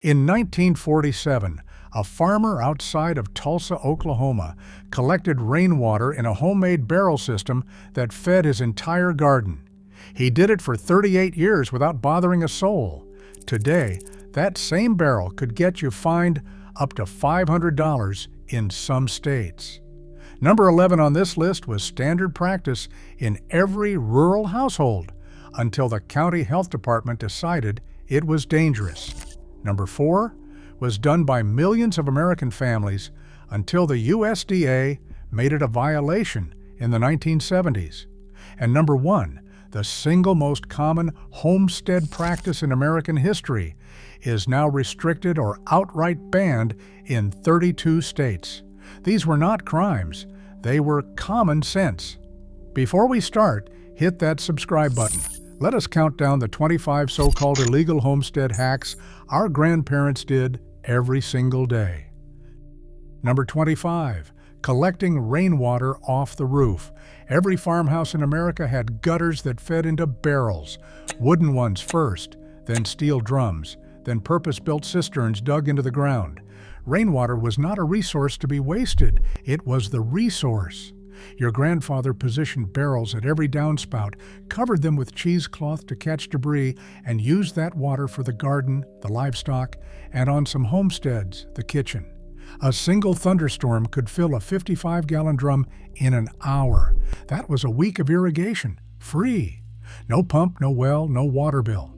In 1947, a farmer outside of Tulsa, Oklahoma, collected rainwater in a homemade barrel system that fed his entire garden. He did it for 38 years without bothering a soul. Today, that same barrel could get you fined up to $500 in some states. Number 11 on this list was standard practice in every rural household until the county health department decided it was dangerous. Number 4 was done by millions of American families until the USDA made it a violation in the 1970s. And number 1, the single most common homestead practice in American history, is now restricted or outright banned in 32 states. These were not crimes, they were common sense. Before we start, hit that subscribe button. Let us count down the 25 so-called illegal homestead hacks our grandparents did every single day. Number 25, collecting rainwater off the roof. Every farmhouse in America had gutters that fed into barrels, wooden ones first, then steel drums, then purpose-built cisterns dug into the ground. Rainwater was not a resource to be wasted, it was the resource. Your grandfather positioned barrels at every downspout, covered them with cheesecloth to catch debris, and used that water for the garden, the livestock, and on some homesteads, the kitchen. A single thunderstorm could fill a 55-gallon drum in an hour. That was a week of irrigation, free. No pump, no well, no water bill.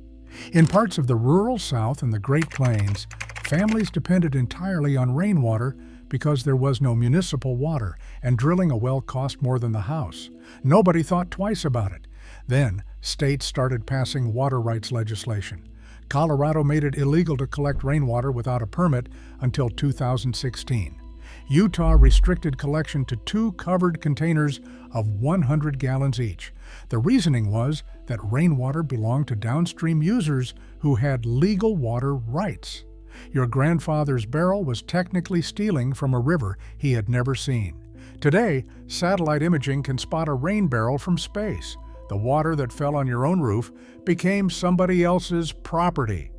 In parts of the rural South and the Great Plains, families depended entirely on rainwater because there was no municipal water, and drilling a well cost more than the house. Nobody thought twice about it. Then, states started passing water rights legislation. Colorado made it illegal to collect rainwater without a permit until 2016. Utah restricted collection to 2 covered containers of 100 gallons each. The reasoning was that rainwater belonged to downstream users who had legal water rights. Your grandfather's barrel was technically stealing from a river he had never seen. Today, satellite imaging can spot a rain barrel from space. The water that fell on your own roof became somebody else's property.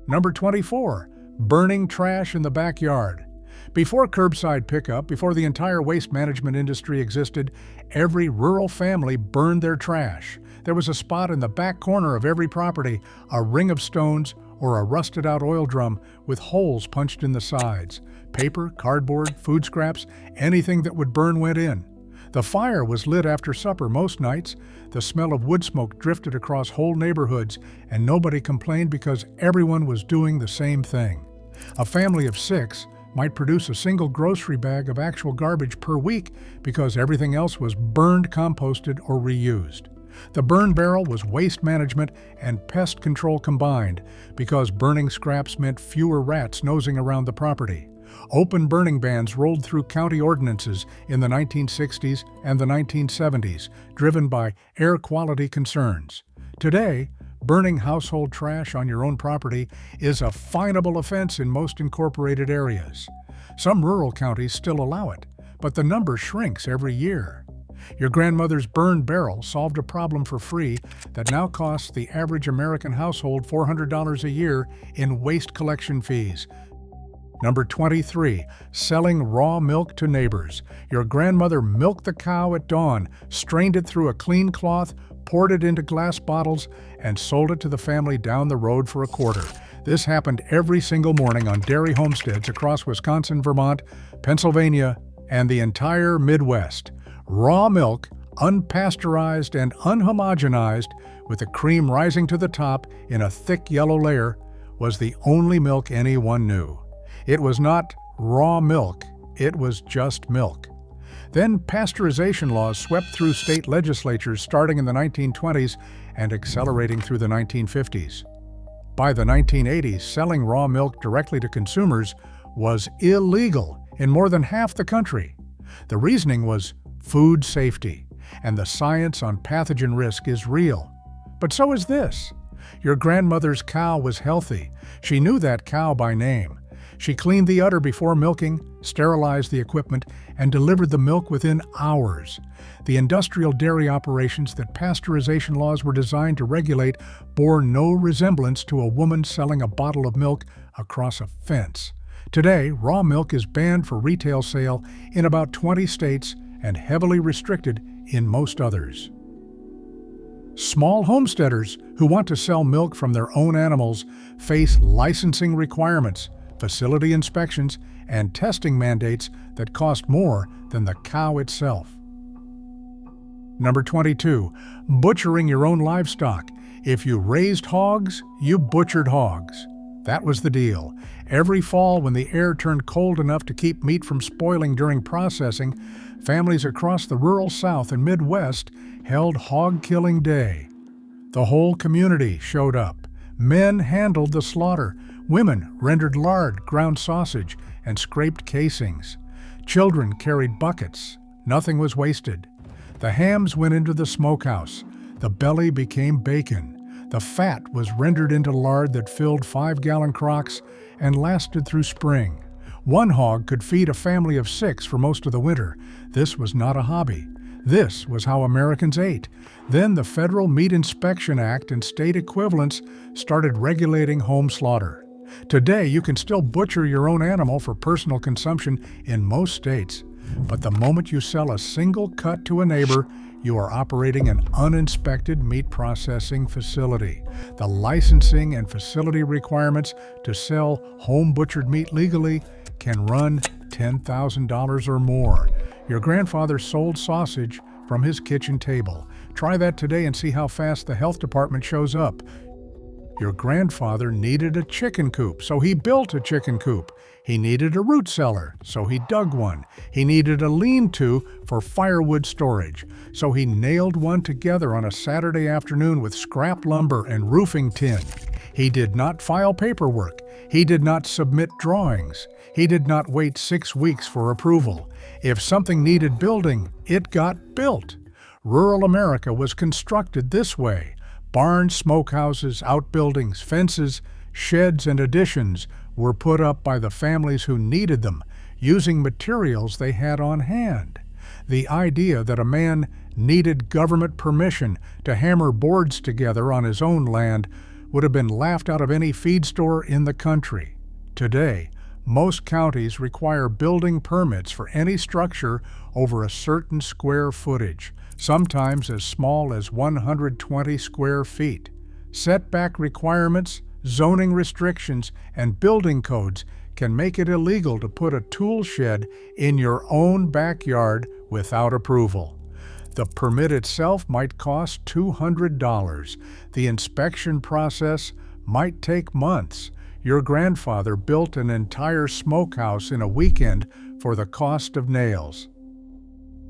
Number 24, burning trash in the backyard. Before curbside pickup, before the entire waste management industry existed, every rural family burned their trash. There was a spot in the back corner of every property, a ring of stones, or a rusted-out oil drum with holes punched in the sides. Paper, cardboard, food scraps, anything that would burn went in. The fire was lit after supper most nights. The smell of wood smoke drifted across whole neighborhoods, and nobody complained because everyone was doing the same thing. A family of 6 might produce a single grocery bag of actual garbage per week because everything else was burned, composted, or reused. The burn barrel was waste management and pest control combined because burning scraps meant fewer rats nosing around the property. Open burning bans rolled through county ordinances in the 1960s and the 1970s, driven by air quality concerns. Today, burning household trash on your own property is a finable offense in most incorporated areas. Some rural counties still allow it, but the number shrinks every year. Your grandmother's burned barrel solved a problem for free that now costs the average American household $400 a year in waste collection fees. Number 23, selling raw milk to neighbors. Your grandmother milked the cow at dawn, strained it through a clean cloth, poured it into glass bottles, and sold it to the family down the road for a quarter. This happened every single morning on dairy homesteads across Wisconsin, Vermont, Pennsylvania, and the entire Midwest. Raw milk, unpasteurized and unhomogenized, with the cream rising to the top in a thick yellow layer, was the only milk anyone knew. It was not raw milk, it was just milk. Then pasteurization laws swept through state legislatures starting in the 1920s and accelerating through the 1950s. By the 1980s, selling raw milk directly to consumers was illegal in more than half the country. The reasoning was food safety, and the science on pathogen risk is real. But so is this. Your grandmother's cow was healthy. She knew that cow by name. She cleaned the udder before milking, sterilized the equipment, and delivered the milk within hours. The industrial dairy operations that pasteurization laws were designed to regulate bore no resemblance to a woman selling a bottle of milk across a fence. Today, raw milk is banned for retail sale in about 20 states and heavily restricted in most others. Small homesteaders who want to sell milk from their own animals face licensing requirements, facility inspections, and testing mandates that cost more than the cow itself. Number 22, butchering your own livestock. If you raised hogs, you butchered hogs. That was the deal. Every fall, when the air turned cold enough to keep meat from spoiling during processing, families across the rural South and Midwest held Hog Killing Day. The whole community showed up. Men handled the slaughter. Women rendered lard, ground sausage, and scraped casings. Children carried buckets. Nothing was wasted. The hams went into the smokehouse. The belly became bacon. The fat was rendered into lard that filled 5-gallon crocks and lasted through spring. One hog could feed a family of 6 for most of the winter. This was not a hobby. This was how Americans ate. Then the Federal Meat Inspection Act and state equivalents started regulating home slaughter. Today, you can still butcher your own animal for personal consumption in most states. But the moment you sell a single cut to a neighbor, you are operating an uninspected meat processing facility. The licensing and facility requirements to sell home butchered meat legally can run $10,000 or more. Your grandfather sold sausage from his kitchen table. Try that today and see how fast the health department shows up. Your grandfather needed a chicken coop, so he built a chicken coop. He needed a root cellar, so he dug one. He needed a lean-to for firewood storage, so he nailed one together on a Saturday afternoon with scrap lumber and roofing tin. He did not file paperwork. He did not submit drawings. He did not wait 6 weeks for approval. If something needed building, it got built. Rural America was constructed this way. Barns, smokehouses, outbuildings, fences, sheds, and additions were put up by the families who needed them, using materials they had on hand. The idea that a man needed government permission to hammer boards together on his own land would have been laughed out of any feed store in the country. Today, most counties require building permits for any structure over a certain square footage, sometimes as small as 120 square feet. Setback requirements, zoning restrictions, and building codes can make it illegal to put a tool shed in your own backyard without approval. The permit itself might cost $200. The inspection process might take months. Your grandfather built an entire smokehouse in a weekend for the cost of nails.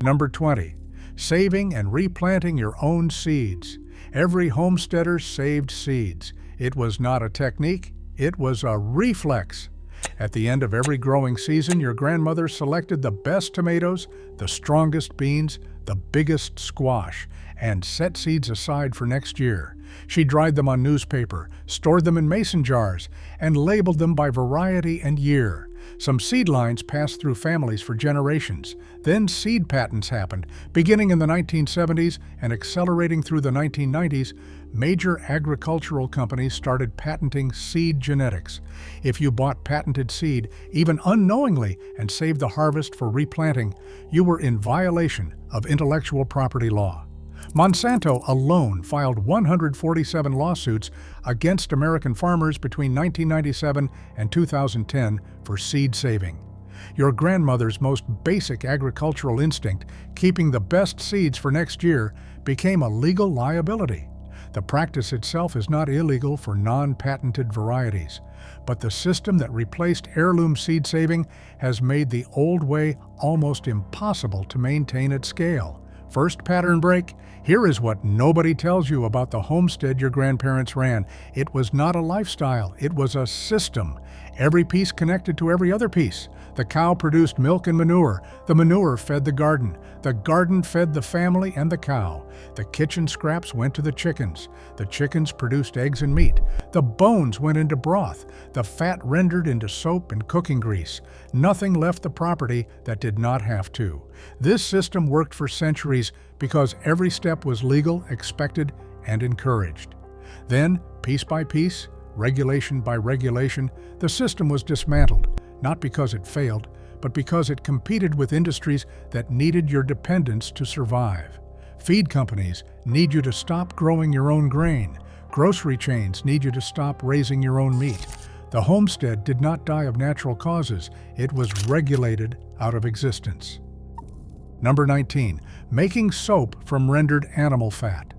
Number 20. Saving and replanting your own seeds. Every homesteader saved seeds. It was not a technique, it was a reflex. At the end of every growing season, your grandmother selected the best tomatoes, the strongest beans, the biggest squash, and set seeds aside for next year. She dried them on newspaper, stored them in mason jars, and labeled them by variety and year. Some seed lines passed through families for generations. Then seed patents happened. Beginning in the 1970s and accelerating through the 1990s, major agricultural companies started patenting seed genetics. If you bought patented seed, even unknowingly, and saved the harvest for replanting, you were in violation of intellectual property law. Monsanto alone filed 147 lawsuits against American farmers between 1997 and 2010 for seed saving. Your grandmother's most basic agricultural instinct, keeping the best seeds for next year, became a legal liability. The practice itself is not illegal for non-patented varieties, but the system that replaced heirloom seed saving has made the old way almost impossible to maintain at scale. First pattern break, here is what nobody tells you about the homestead your grandparents ran. It was not a lifestyle, it was a system. Every piece connected to every other piece. The cow produced milk and manure. The manure fed the garden fed the family and the cow. The kitchen scraps went to the chickens. The chickens produced eggs and meat. The bones went into broth. The fat rendered into soap and cooking grease. Nothing left the property that did not have to. This system worked for centuries because every step was legal, expected, and encouraged. Then, piece by piece, Regulation by regulation, the system was dismantled, not because it failed, but because it competed with industries that needed your dependence to survive. Feed companies need you to stop growing your own grain. Grocery chains need you to stop raising your own meat. The homestead did not die of natural causes. It was regulated out of existence. Number 19. Making soap from rendered animal fat.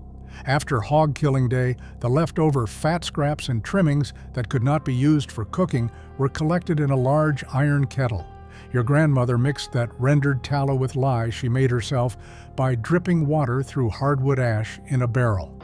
After hog killing day, the leftover fat scraps and trimmings that could not be used for cooking were collected in a large iron kettle. Your grandmother mixed that rendered tallow with lye she made herself by dripping water through hardwood ash in a barrel.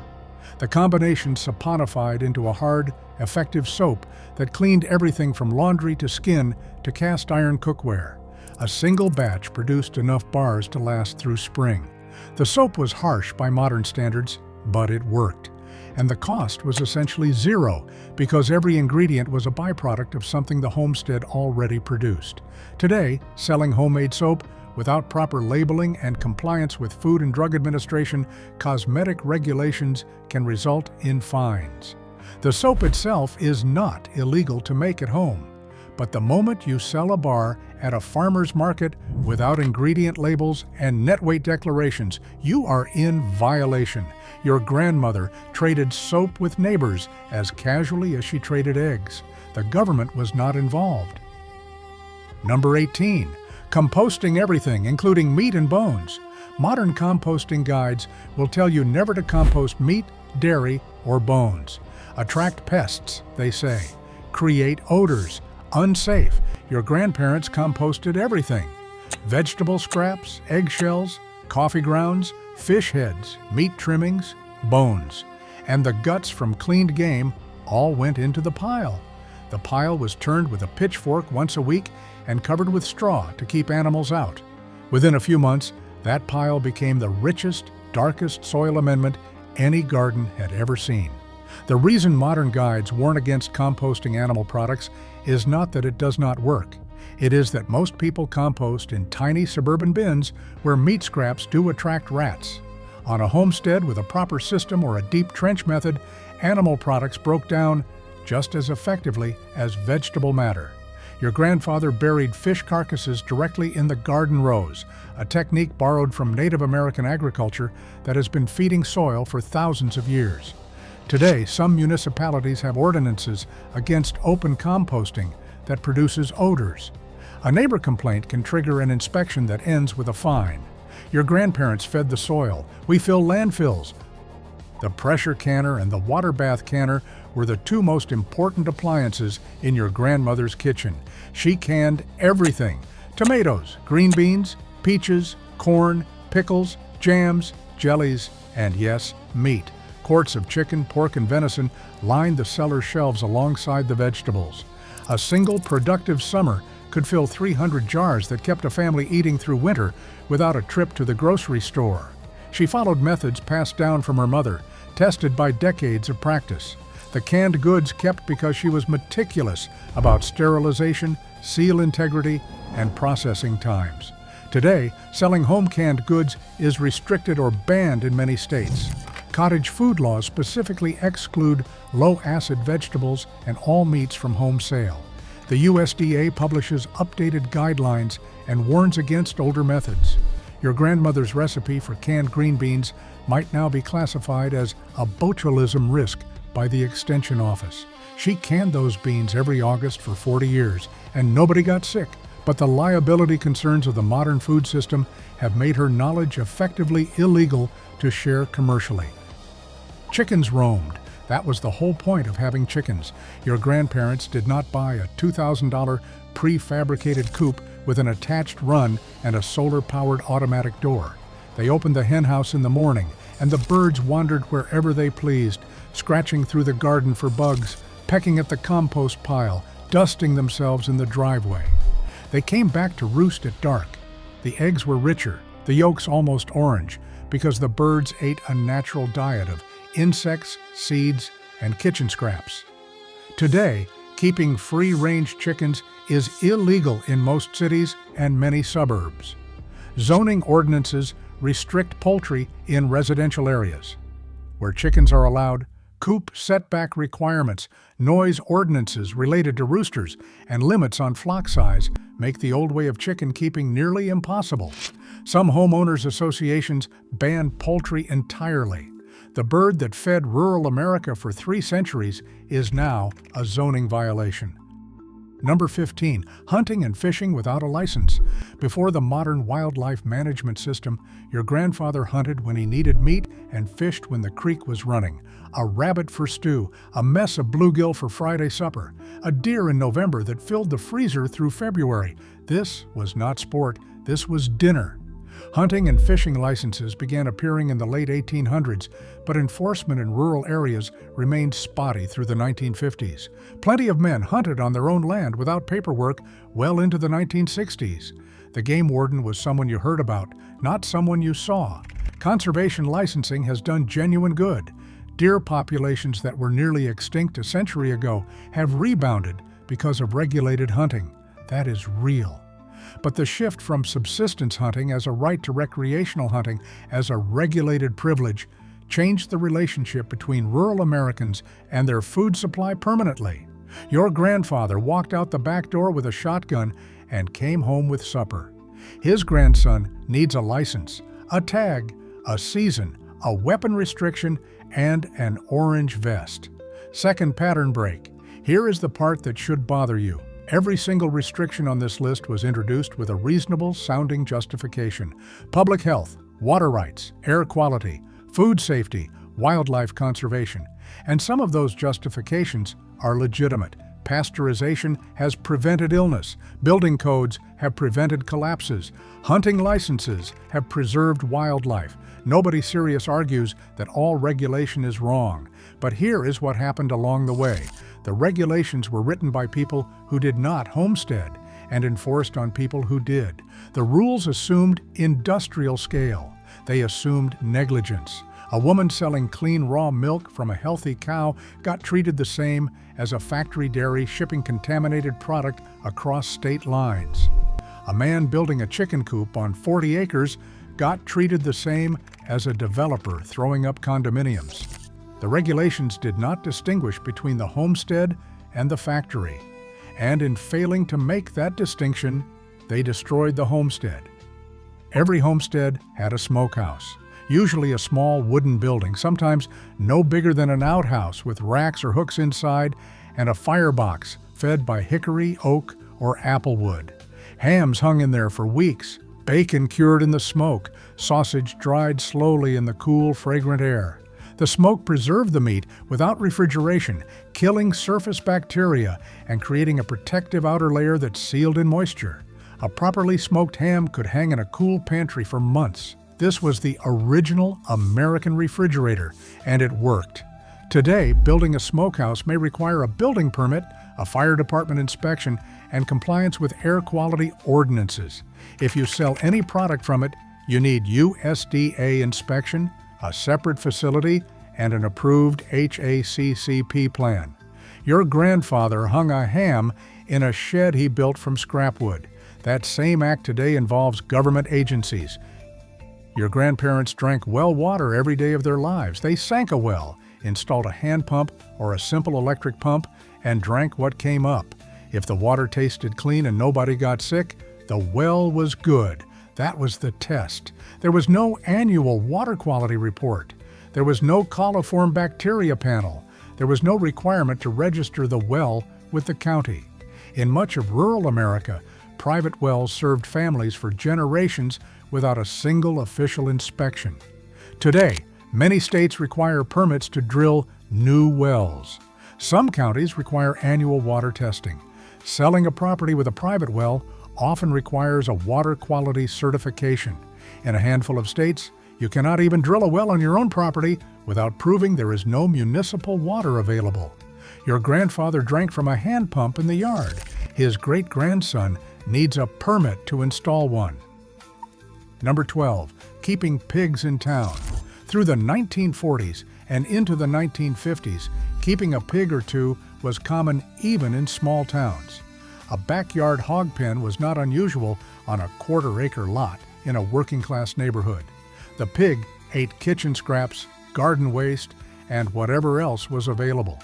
The combination saponified into a hard, effective soap that cleaned everything from laundry to skin to cast iron cookware. A single batch produced enough bars to last through spring. The soap was harsh by modern standards, but it worked. And the cost was essentially zero because every ingredient was a byproduct of something the homestead already produced. Today, selling homemade soap without proper labeling and compliance with Food and Drug Administration cosmetic regulations can result in fines. The soap itself is not illegal to make at home, but the moment you sell a bar at a farmer's market without ingredient labels and net weight declarations, you are in violation. Your grandmother traded soap with neighbors as casually as she traded eggs. The government was not involved. Number 18. Composting everything, including meat and bones. Modern composting guides will tell you never to compost meat, dairy, or bones. Attract pests, they say. Create odors. Unsafe. Your grandparents composted everything. Vegetable scraps, eggshells, coffee grounds, fish heads, meat trimmings, bones. And the guts from cleaned game all went into the pile. The pile was turned with a pitchfork once a week and covered with straw to keep animals out. Within a few months, that pile became the richest, darkest soil amendment any garden had ever seen. The reason modern guides warn against composting animal products is not that it does not work. It is that most people compost in tiny suburban bins where meat scraps do attract rats. On a homestead with a proper system or a deep trench method, animal products broke down just as effectively as vegetable matter. Your grandfather buried fish carcasses directly in the garden rows, a technique borrowed from Native American agriculture that has been feeding soil for thousands of years. Today, some municipalities have ordinances against open composting that produces odors. A neighbor complaint can trigger an inspection that ends with a fine. Your grandparents fed the soil. We fill landfills. The pressure canner and the water bath canner were the two most important appliances in your grandmother's kitchen. She canned everything: tomatoes, green beans, peaches, corn, pickles, jams, jellies, and yes, meat. Quarts of chicken, pork, and venison lined the cellar shelves alongside the vegetables. A single productive summer could fill 300 jars that kept a family eating through winter without a trip to the grocery store. She followed methods passed down from her mother, tested by decades of practice. The canned goods kept because she was meticulous about sterilization, seal integrity, and processing times. Today, selling home canned goods is restricted or banned in many states. Cottage food laws specifically exclude low-acid vegetables and all meats from home sale. The USDA publishes updated guidelines and warns against older methods. Your grandmother's recipe for canned green beans might now be classified as a botulism risk by the Extension Office. She canned those beans every August for 40 years, and nobody got sick. But the liability concerns of the modern food system have made her knowledge effectively illegal to share commercially. Chickens roamed. That was the whole point of having chickens. Your grandparents did not buy a $2,000 prefabricated coop with an attached run and a solar-powered automatic door. They opened the hen house in the morning, and the birds wandered wherever they pleased, scratching through the garden for bugs, pecking at the compost pile, dusting themselves in the driveway. They came back to roost at dark. The eggs were richer, the yolks almost orange, because the birds ate a natural diet of insects, seeds, and kitchen scraps. Today, keeping free-range chickens is illegal in most cities and many suburbs. Zoning ordinances restrict poultry in residential areas. Where chickens are allowed, Coop setback requirements, noise ordinances related to roosters, and limits on flock size make the old way of chicken keeping nearly impossible. Some homeowners associations ban poultry entirely. The bird that fed rural America for 3 centuries is now a zoning violation. Number 15, hunting and fishing without a license. Before the modern wildlife management system, your grandfather hunted when he needed meat and fished when the creek was running. A rabbit for stew, a mess of bluegill for Friday supper, a deer in November that filled the freezer through February. This was not sport, this was dinner. Hunting and fishing licenses began appearing in the late 1800s, but enforcement in rural areas remained spotty through the 1950s. Plenty of men hunted on their own land without paperwork well into the 1960s. The game warden was someone you heard about, not someone you saw. Conservation licensing has done genuine good. Deer populations that were nearly extinct a century ago have rebounded because of regulated hunting. That is real. But the shift from subsistence hunting as a right to recreational hunting as a regulated privilege changed the relationship between rural Americans and their food supply permanently. Your grandfather walked out the back door with a shotgun and came home with supper. His grandson needs a license, a tag, a season, a weapon restriction, and an orange vest. Second pattern break. Here is the part that should bother you. Every single restriction on this list was introduced with a reasonable-sounding justification. Public health, water rights, air quality, food safety, wildlife conservation. And some of those justifications are legitimate. Pasteurization has prevented illness. Building codes have prevented collapses. Hunting licenses have preserved wildlife. Nobody serious argues that all regulation is wrong. But here is what happened along the way. The regulations were written by people who did not homestead and enforced on people who did. The rules assumed industrial scale. They assumed negligence. A woman selling clean raw milk from a healthy cow got treated the same as a factory dairy shipping contaminated product across state lines. A man building a chicken coop on 40 acres got treated the same as a developer throwing up condominiums. The regulations did not distinguish between the homestead and the factory, and in failing to make that distinction, they destroyed the homestead. Every homestead had a smokehouse, usually a small wooden building, sometimes no bigger than an outhouse with racks or hooks inside, and a firebox fed by hickory, oak, or apple wood. Hams hung in there for weeks, bacon cured in the smoke, sausage dried slowly in the cool, fragrant air. The smoke preserved the meat without refrigeration, killing surface bacteria and creating a protective outer layer that sealed in moisture. A properly smoked ham could hang in a cool pantry for months. This was the original American refrigerator, and it worked. Today, building a smokehouse may require a building permit, a fire department inspection, and compliance with air quality ordinances. If you sell any product from it, you need USDA inspection, a separate facility, and an approved HACCP plan. Your grandfather hung a ham in a shed he built from scrap wood. That same act today involves government agencies. Your grandparents drank well water every day of their lives. They sank a well, installed a hand pump or a simple electric pump, and drank what came up. If the water tasted clean and nobody got sick, the well was good. That was the test. There was no annual water quality report. There was no coliform bacteria panel. There was no requirement to register the well with the county. In much of rural America, private wells served families for generations without a single official inspection. Today, many states require permits to drill new wells. Some counties require annual water testing. Selling a property with a private well often requires a water quality certification. In a handful of states, you cannot even drill a well on your own property without proving there is no municipal water available. Your grandfather drank from a hand pump in the yard. His great-grandson needs a permit to install one. Number 12, keeping pigs in town. Through the 1940s and into the 1950s, keeping a pig or two was common even in small towns. A backyard hog pen was not unusual on a quarter-acre lot in a working-class neighborhood. The pig ate kitchen scraps, garden waste, and whatever else was available.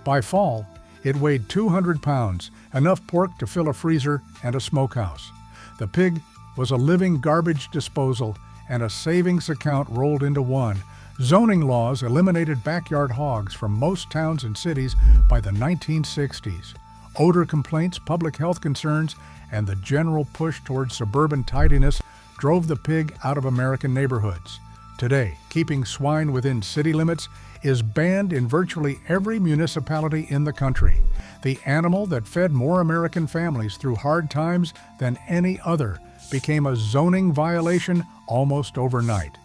By fall, it weighed 200 pounds, enough pork to fill a freezer and a smokehouse. The pig was a living garbage disposal and a savings account rolled into one. Zoning laws eliminated backyard hogs from most towns and cities by the 1960s. Odor complaints, public health concerns, and the general push towards suburban tidiness drove the pig out of American neighborhoods. Today, keeping swine within city limits is banned in virtually every municipality in the country. The animal that fed more American families through hard times than any other became a zoning violation almost overnight.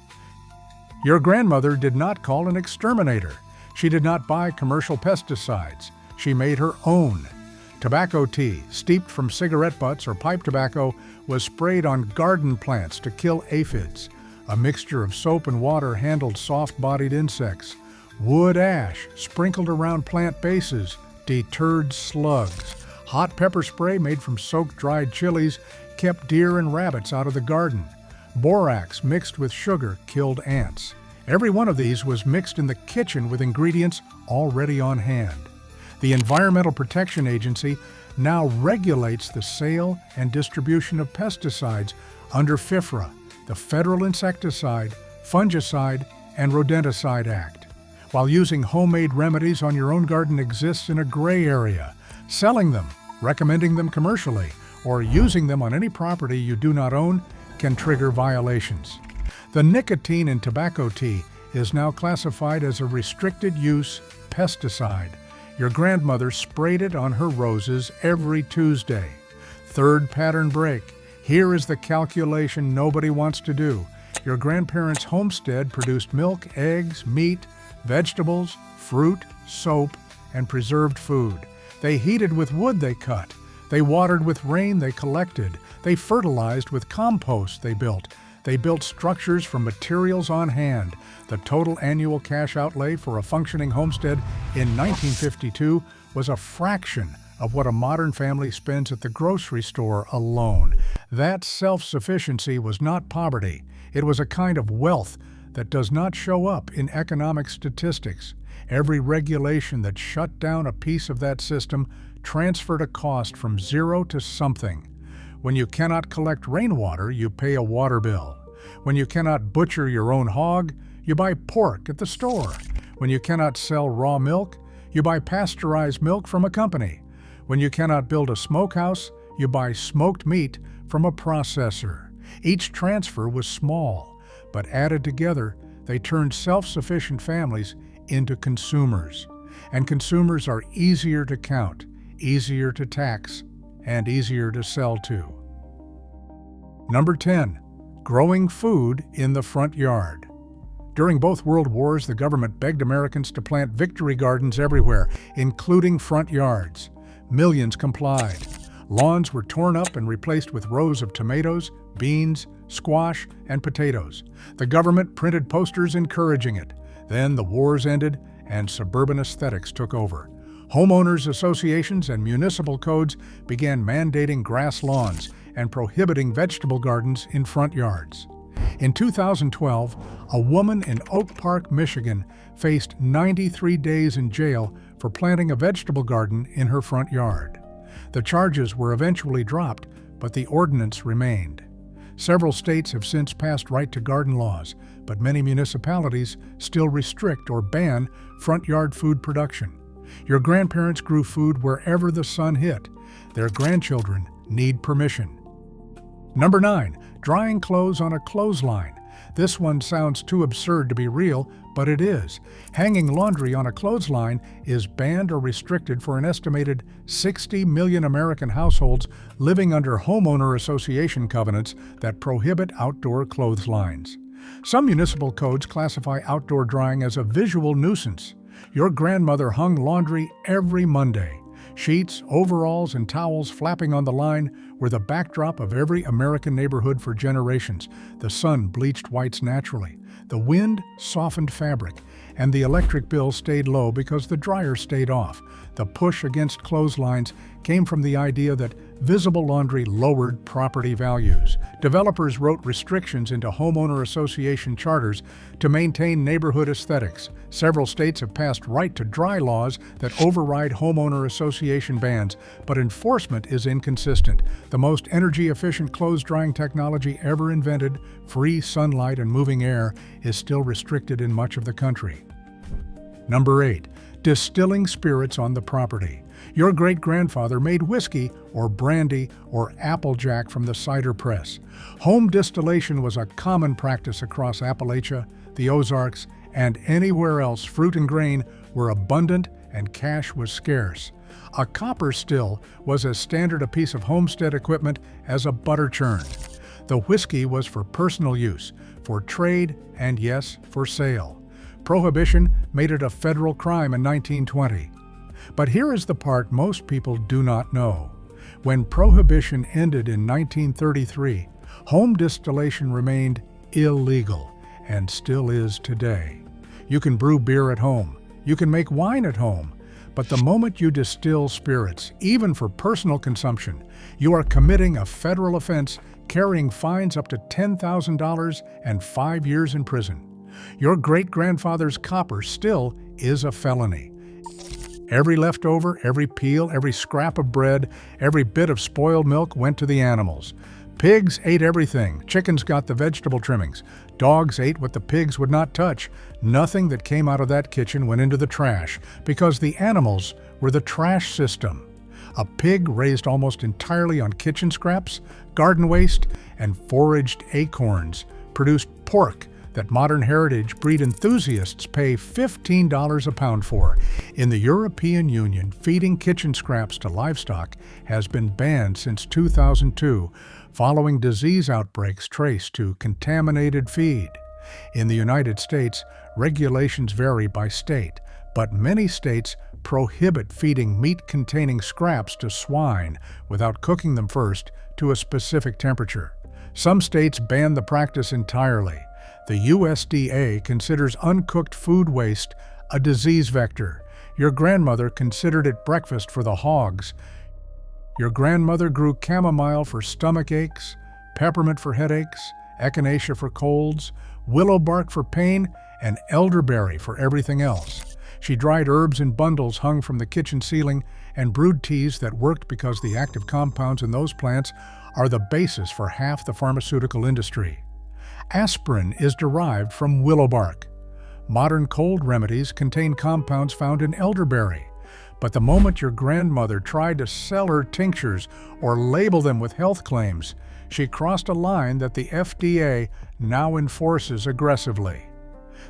Your grandmother did not call an exterminator. She did not buy commercial pesticides. She made her own. Tobacco tea, steeped from cigarette butts or pipe tobacco, was sprayed on garden plants to kill aphids. A mixture of soap and water handled soft-bodied insects. Wood ash, sprinkled around plant bases, deterred slugs. Hot pepper spray made from soaked dried chilies kept deer and rabbits out of the garden. Borax mixed with sugar killed ants. Every one of these was mixed in the kitchen with ingredients already on hand. The Environmental Protection Agency now regulates the sale and distribution of pesticides under FIFRA, the Federal Insecticide, Fungicide, and Rodenticide Act. While using homemade remedies on your own garden exists in a gray area, selling them, recommending them commercially, or using them on any property you do not own can trigger violations. The nicotine in tobacco tea is now classified as a restricted use pesticide. Your grandmother sprayed it on her roses every Tuesday. Third pattern break. Here is the calculation nobody wants to do. Your grandparents' homestead produced milk, eggs, meat, vegetables, fruit, soap, and preserved food. They heated with wood they cut. They watered with rain they collected. They fertilized with compost they built. They built structures from materials on hand. The total annual cash outlay for a functioning homestead in 1952 was a fraction of what a modern family spends at the grocery store alone. That self-sufficiency was not poverty. It was a kind of wealth that does not show up in economic statistics. Every regulation that shut down a piece of that system transferred a cost from zero to something. When you cannot collect rainwater, you pay a water bill. When you cannot butcher your own hog, you buy pork at the store. When you cannot sell raw milk, you buy pasteurized milk from a company. When you cannot build a smokehouse, you buy smoked meat from a processor. Each transfer was small, but added together, they turned self-sufficient families into consumers. And consumers are easier to count, easier to tax, and easier to sell to. Number 10. Growing food in the front yard. During both World Wars, the government begged Americans to plant victory gardens everywhere, including front yards. Millions complied. Lawns were torn up and replaced with rows of tomatoes, beans, squash, and potatoes. The government printed posters encouraging it. Then the wars ended and suburban aesthetics took over. Homeowners associations and municipal codes began mandating grass lawns and prohibiting vegetable gardens in front yards. In 2012, a woman in Oak Park, Michigan, faced 93 days in jail for planting a vegetable garden in her front yard. The charges were eventually dropped, but the ordinance remained. Several states have since passed right-to-garden laws, but many municipalities still restrict or ban front yard food production. Your grandparents grew food wherever the sun hit. Their grandchildren need permission. Number 9. Drying clothes on a clothesline. This one sounds too absurd to be real, but it is. Hanging laundry on a clothesline is banned or restricted for an estimated 60 million American households living under homeowner association covenants that prohibit outdoor clotheslines. Some municipal codes classify outdoor drying as a visual nuisance. Your grandmother hung laundry every Monday. Sheets, overalls, and towels flapping on the line were the backdrop of every American neighborhood for generations. The sun bleached whites naturally. The wind softened fabric, and the electric bill stayed low because the dryer stayed off. The push against clotheslines came from the idea that Visible laundry lowered property values. Developers wrote restrictions into homeowner association charters to maintain neighborhood aesthetics. Several states have passed right-to-dry laws that override homeowner association bans, but enforcement is inconsistent. The most energy-efficient clothes-drying technology ever invented, free sunlight and moving air, is still restricted in much of the country. Number 8. Distilling spirits on the property. Your great-grandfather made whiskey or brandy or applejack from the cider press. Home distillation was a common practice across Appalachia, the Ozarks, and anywhere else fruit and grain were abundant and cash was scarce. A copper still was as standard a piece of homestead equipment as a butter churn. The whiskey was for personal use, for trade, and yes, for sale. Prohibition made it a federal crime in 1920. But here is the part most people do not know. When Prohibition ended in 1933, home distillation remained illegal and still is today. You can brew beer at home, you can make wine at home, but the moment you distill spirits, even for personal consumption, you are committing a federal offense carrying fines up to $10,000 and 5 years in prison. Your great-grandfather's copper still is a felony. Every leftover, every peel, every scrap of bread, every bit of spoiled milk went to the animals. Pigs ate everything. Chickens got the vegetable trimmings. Dogs ate what the pigs would not touch. Nothing that came out of that kitchen went into the trash, because the animals were the trash system. A pig raised almost entirely on kitchen scraps, garden waste, and foraged acorns produced pork that modern heritage breed enthusiasts pay $15 a pound for. In the European Union, feeding kitchen scraps to livestock has been banned since 2002, following disease outbreaks traced to contaminated feed. In the United States, regulations vary by state, but many states prohibit feeding meat-containing scraps to swine without cooking them first to a specific temperature. Some states ban the practice entirely. The USDA considers uncooked food waste a disease vector. Your grandmother considered it breakfast for the hogs. Your grandmother grew chamomile for stomach aches, peppermint for headaches, echinacea for colds, willow bark for pain, and elderberry for everything else. She dried herbs in bundles hung from the kitchen ceiling and brewed teas that worked because the active compounds in those plants are the basis for half the pharmaceutical industry. Aspirin is derived from willow bark. Modern cold remedies contain compounds found in elderberry. But the moment your grandmother tried to sell her tinctures or label them with health claims, she crossed a line that the FDA now enforces aggressively.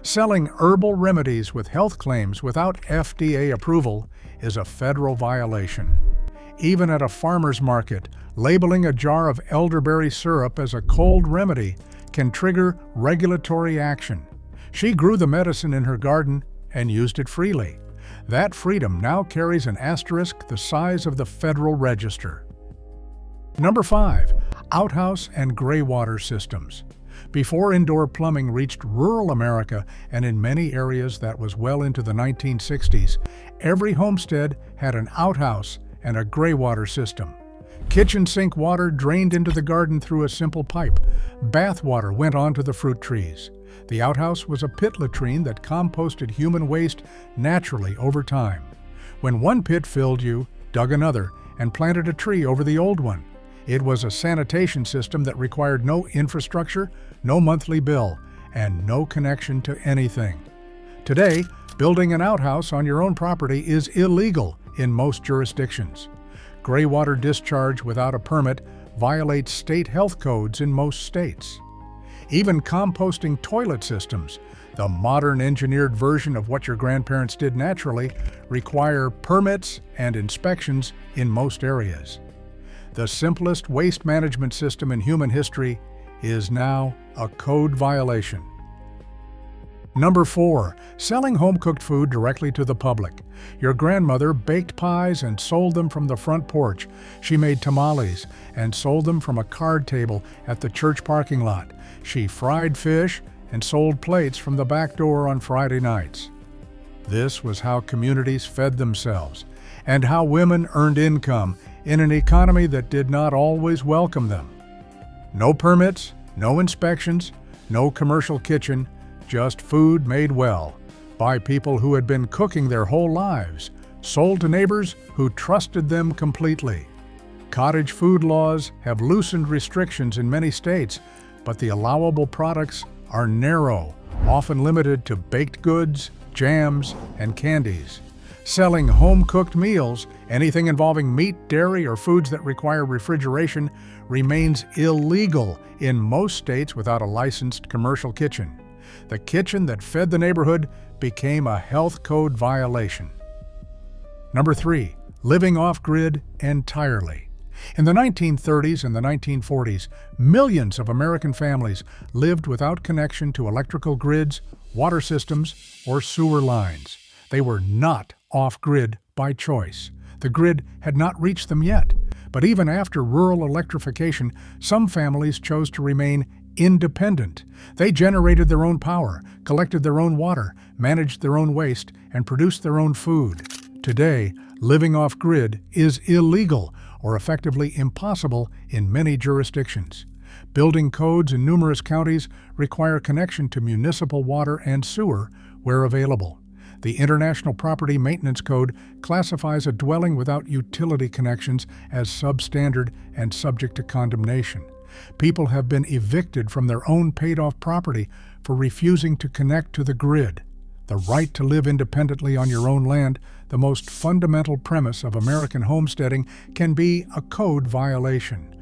Selling herbal remedies with health claims without FDA approval is a federal violation. Even at a farmer's market, labeling a jar of elderberry syrup as a cold remedy can trigger regulatory action. She grew the medicine in her garden and used it freely. That freedom now carries an asterisk the size of the Federal Register. Number 5. Outhouse and graywater systems. Before indoor plumbing reached rural America, and in many areas that was well into the 1960s, every homestead had an outhouse and a graywater system. Kitchen sink water drained into the garden through a simple pipe. Bath water went onto the fruit trees. The outhouse was a pit latrine that composted human waste naturally over time. When one pit filled, you dug another and planted a tree over the old one. It was a sanitation system that required no infrastructure, no monthly bill, and no connection to anything. Today, building an outhouse on your own property is illegal in most jurisdictions. Graywater discharge without a permit violates state health codes in most states. Even composting toilet systems, the modern engineered version of what your grandparents did naturally, require permits and inspections in most areas. The simplest waste management system in human history is now a code violation. Number 4. Selling home-cooked food directly to the public. Your grandmother baked pies and sold them from the front porch. She made tamales and sold them from a card table at the church parking lot. She fried fish and sold plates from the back door on Friday nights. This was how communities fed themselves and how women earned income in an economy that did not always welcome them. No permits, no inspections, no commercial kitchen, just food made well by people who had been cooking their whole lives, sold to neighbors who trusted them completely. Cottage food laws have loosened restrictions in many states, but the allowable products are narrow, often limited to baked goods, jams, and candies. Selling home-cooked meals, anything involving meat, dairy, or foods that require refrigeration, remains illegal in most states without a licensed commercial kitchen. The kitchen that fed the neighborhood became a health code violation. Number 3, living off-grid entirely. In the 1930s and the 1940s, millions of American families lived without connection to electrical grids, water systems, or sewer lines. They were not off-grid by choice. The grid had not reached them yet. But even after rural electrification, some families chose to remain independent. They generated their own power, collected their own water, managed their own waste, and produced their own food. Today, living off-grid is illegal or effectively impossible in many jurisdictions. Building codes in numerous counties require connection to municipal water and sewer where available. The International Property Maintenance Code classifies a dwelling without utility connections as substandard and subject to condemnation. People have been evicted from their own paid-off property for refusing to connect to the grid. The right to live independently on your own land, the most fundamental premise of American homesteading, can be a code violation.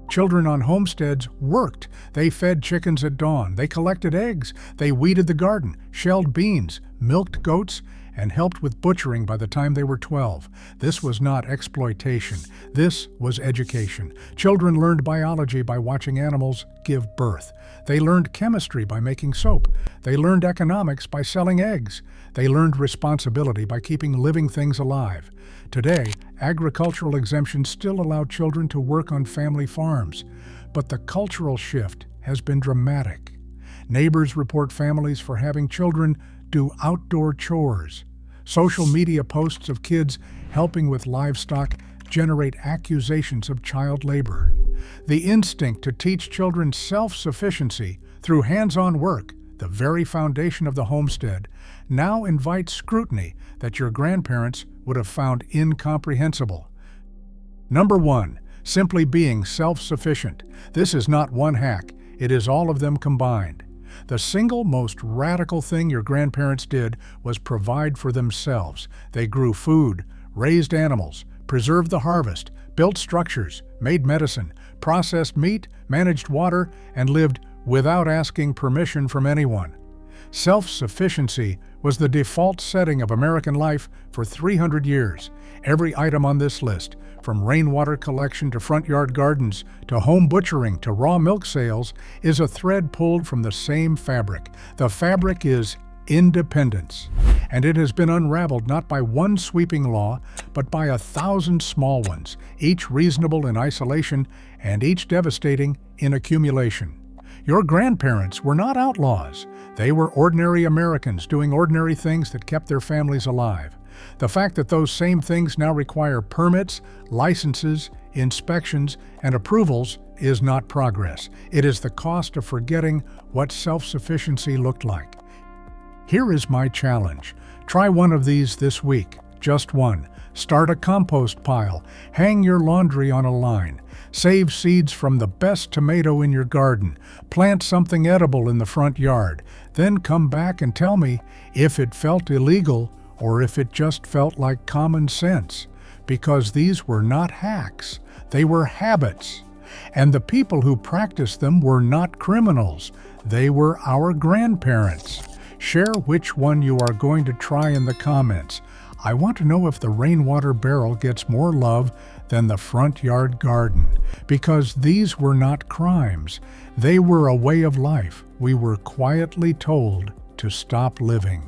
Children on homesteads worked. They fed chickens at dawn. They collected eggs. They weeded the garden, shelled beans, milked goats, and helped with butchering by the time they were 12. This was not exploitation. This was education. Children learned biology by watching animals give birth. They learned chemistry by making soap. They learned economics by selling eggs. They learned responsibility by keeping living things alive. Today, agricultural exemptions still allow children to work on family farms, but the cultural shift has been dramatic. Neighbors report families for having children do outdoor chores. Social media posts of kids helping with livestock generate accusations of child labor. The instinct to teach children self-sufficiency through hands-on work, the very foundation of the homestead, now invites scrutiny that your grandparents would have found incomprehensible. Number 1, simply being self-sufficient. This is not one hack, it is all of them combined. The single most radical thing your grandparents did was provide for themselves. They grew food, raised animals, preserved the harvest, built structures, made medicine, processed meat, managed water, and lived without asking permission from anyone. Self-sufficiency was the default setting of American life for 300 years. Every item on this list, from rainwater collection to front yard gardens, to home butchering to raw milk sales, is a thread pulled from the same fabric. The fabric is independence, and it has been unraveled not by one sweeping law, but by 1,000 small ones, each reasonable in isolation and each devastating in accumulation. Your grandparents were not outlaws. They were ordinary Americans doing ordinary things that kept their families alive. The fact that those same things now require permits, licenses, inspections, and approvals is not progress. It is the cost of forgetting what self-sufficiency looked like. Here is my challenge. Try one of these this week, just one. Start a compost pile. Hang your laundry on a line. Save seeds from the best tomato in your garden. Plant something edible in the front yard. Then come back and tell me if it felt illegal or if it just felt like common sense. Because these were not hacks. They were habits. And the people who practiced them were not criminals. They were our grandparents. Share which one you are going to try in the comments. I want to know if the rainwater barrel gets more love than the front yard garden, because these were not crimes. They were a way of life we were quietly told to stop living.